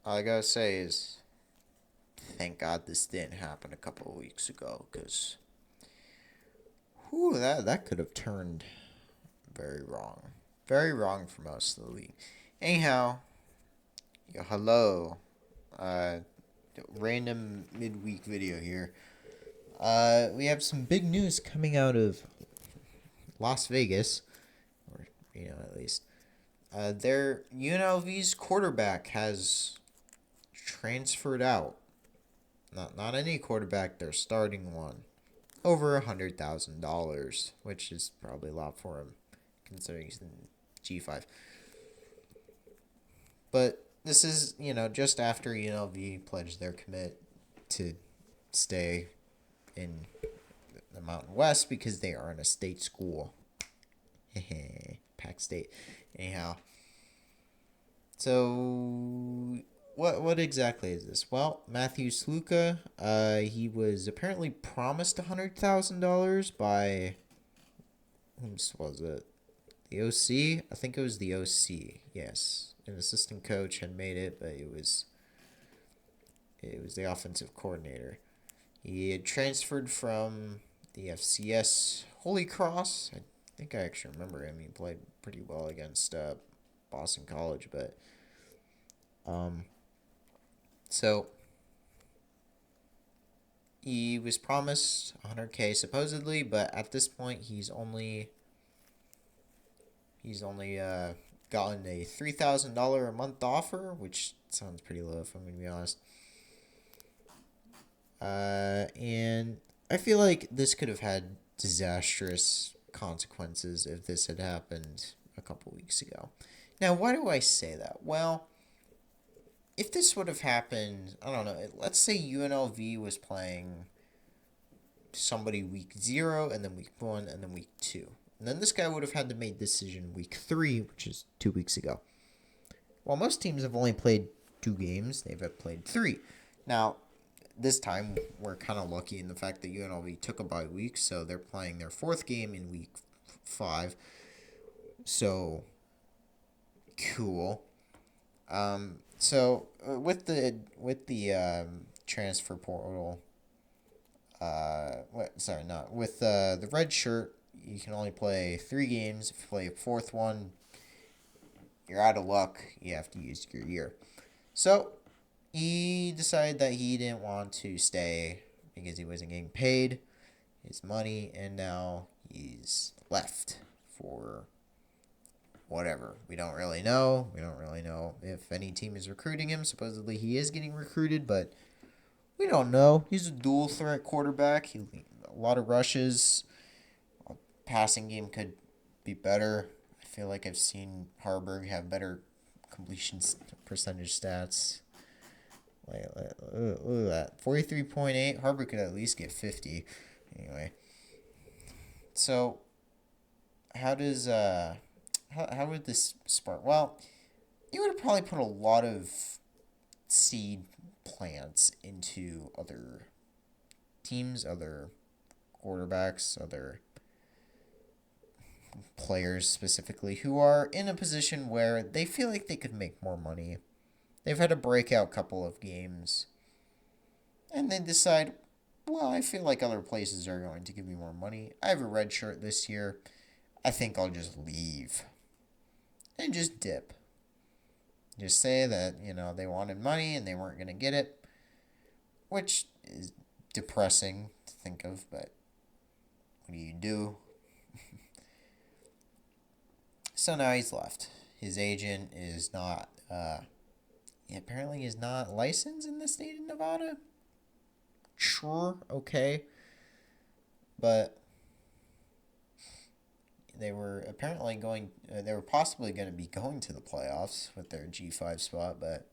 All I gotta say is, thank God this didn't happen a couple of weeks ago, cause that could have turned very wrong for most of the league. Anyhow, hello, uh, random midweek video here. We have some big news coming out of Las Vegas, or at least. Their UNLV's quarterback has transferred out. Not any quarterback, their starting one. Over $100,000, which is probably a lot for him, considering he's in G5. But this is, just after UNLV pledged their commit to stay in the Mountain West because they are in a state school. Pack State. Anyhow, so what exactly is this? Well, Matthew Sluka, he was apparently promised $100,000 by whom was it? The OC? I think it was the OC. Yes, an assistant coach had made it, but it was the offensive coordinator. He had transferred from the FCS Holy Cross. I think I actually remember him. He played pretty well against Boston College, but um, so he was promised 100K supposedly, but at this point he's only gotten a $3,000 a month offer, which sounds pretty low if I'm gonna be honest. And I feel like this could have had disastrous consequences if this had happened a couple weeks ago. Now, why do I say that? Well, if this would have happened, I don't know, let's say UNLV was playing somebody week 0 and then week 1 and then week 2. And then this guy would have had to make decision week 3, which is 2 weeks ago. While most teams have only played 2 games, they've played 3. Now, this time we're kind of lucky in the fact that UNLV took a bye week, so they're playing their 4th game in week 5. So cool. With the transfer portal, sorry, not with the red shirt. You can only play 3 games. If you play a 4th one, you're out of luck. You have to use your year. So he decided that he didn't want to stay because he wasn't getting paid his money, and now he's left for whatever. We don't really know. We don't really know if any team is recruiting him. Supposedly he is getting recruited, but we don't know. He's a dual threat quarterback. A lot of rushes. Passing game could be better. I feel like I've seen Harburg have better completion percentage stats. Look at that. 43.8. Harburg could at least get 50. Anyway. So, how does how would this spark? Well, you would have probably put a lot of seed plants into other teams, other quarterbacks, other players specifically who are in a position where they feel like they could make more money. They've had a breakout couple of games, and they decide, well, I feel like other places are going to give me more money. I have a red shirt this year. I think I'll just leave and just dip. Just say that, they wanted money and they weren't going to get it, which is depressing to think of, but what do you do? So now he's left. His agent is not, apparently is not licensed in the state of Nevada. Sure, okay. But they were possibly going to be going to the playoffs with their G5 spot, but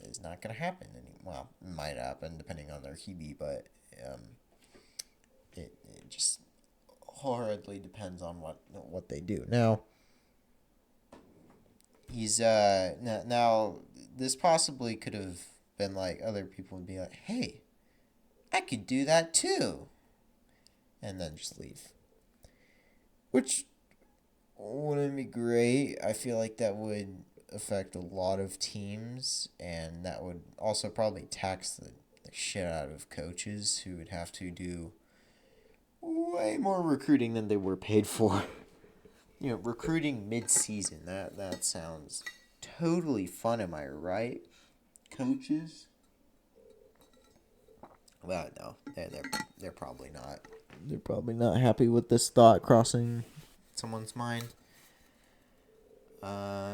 it's not going to happen. Well, it might happen depending on their QB, but it just horridly depends on what they do. Now, he's now this possibly could have been like other people would be like, hey, I could do that too, and then just leave, which wouldn't be great. I feel like that would affect a lot of teams, and that would also probably tax the shit out of coaches who would have to do way more recruiting than they were paid for. Recruiting mid-season, that sounds totally fun, am I right, coaches? Well, no, they're probably not. They're probably not happy with this thought crossing someone's mind.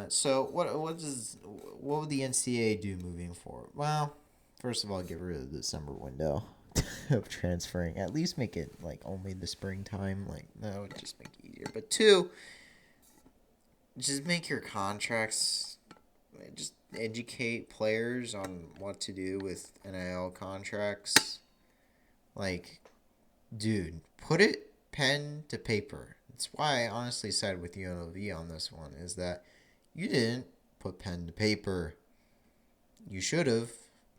So what would the NCAA do moving forward? Well, first of all, get rid of the summer window of transferring. At least make it like only the springtime. Like that would just make it easier. But two, just make your contracts. Just educate players on what to do with NIL contracts. Like, dude, put it pen to paper. That's why I honestly sided with UNLV on this one, is that you didn't put pen to paper. You should have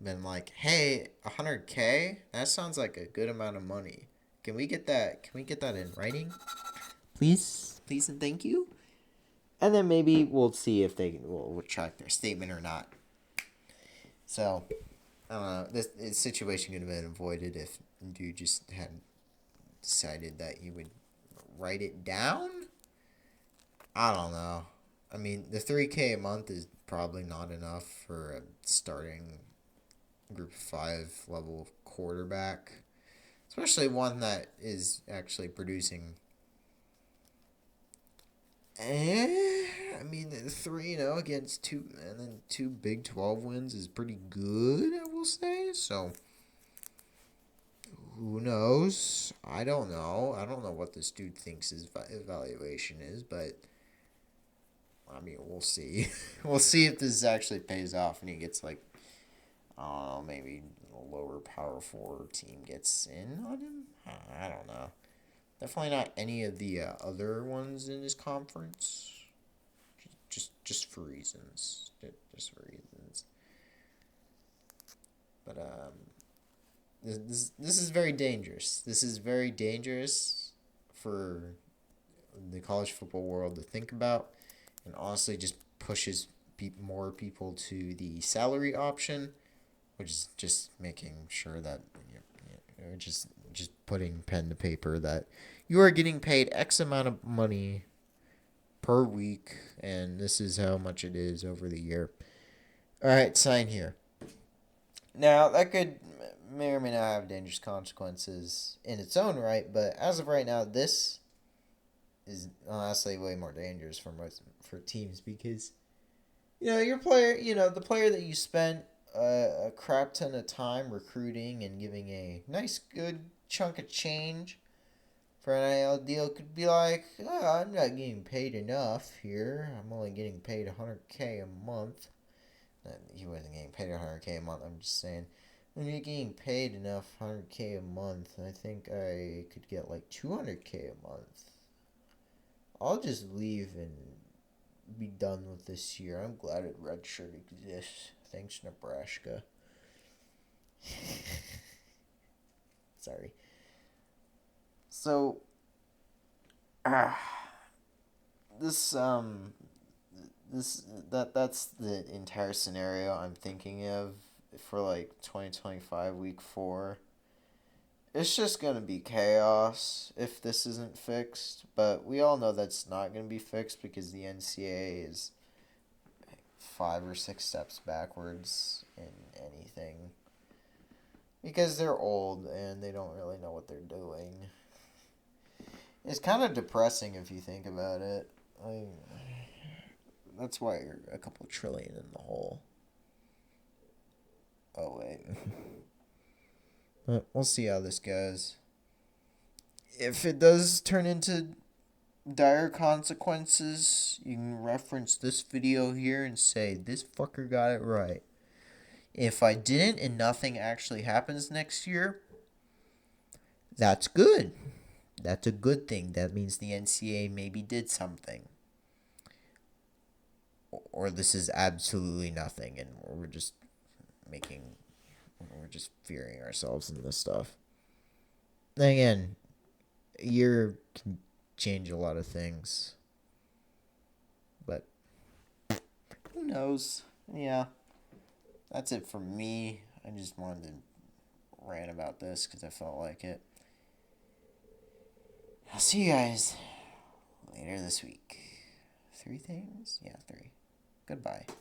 been like, hey, 100K? That sounds like a good amount of money. Can we get that? Can we get that in writing? Please and thank you. And then maybe we'll see if they will retract their statement or not. So, I don't know. This situation could have been avoided if dude just had decided that he would write it down. I don't know. I mean, the 3K a month is probably not enough for a starting group 5 level quarterback, especially one that is actually producing. I mean, 3-0 against two Big 12 wins is pretty good, I will say. So, who knows? I don't know. I don't know what this dude thinks his evaluation is, but I mean, we'll see. We'll see if this actually pays off and he gets like, maybe a lower power 4 team gets in on him. I don't know. Definitely not any of the other ones in his conference. Just for reasons. Just for reasons. But this is very dangerous. This is very dangerous for the college football world to think about, and honestly just pushes more people to the salary option, which is just making sure that just putting pen to paper that you are getting paid X amount of money per week, and this is how much it is over the year. All right, sign here. Now, that could may or may not have dangerous consequences in its own right, but as of right now, this is honestly way more dangerous for teams because your player, the player that you spent a crap ton of time recruiting and giving a nice good chunk of change for an NIL deal could be like, I'm not getting paid enough here. I'm only getting paid 100K a month. He wasn't getting paid 100K a month. I'm just saying, when you're getting paid enough 100K a month, I think I could get like 200K a month. I'll just leave and be done with this year. I'm glad a red shirt exists. Thanks, Nebraska. Sorry. So, that's the entire scenario I'm thinking of for like 2025 week 4. It's just gonna be chaos if this isn't fixed, but we all know that's not gonna be fixed because the NCAA is 5 or 6 steps backwards in anything because they're old and they don't really know what they're doing. It's kind of depressing if you think about it. That's why you're a couple trillion in the hole. Oh, wait. But we'll see how this goes. If it does turn into dire consequences, you can reference this video here and say, this fucker got it right. If I didn't and nothing actually happens next year, that's good. That's a good thing. That means the NCAA maybe did something. Or this is absolutely nothing and we're just fearing ourselves in this stuff. And again, a year can change a lot of things. But who knows? Yeah, that's it for me. I just wanted to rant about this because I felt like it. I'll see you guys later this week. 3 things? Yeah, 3. Goodbye.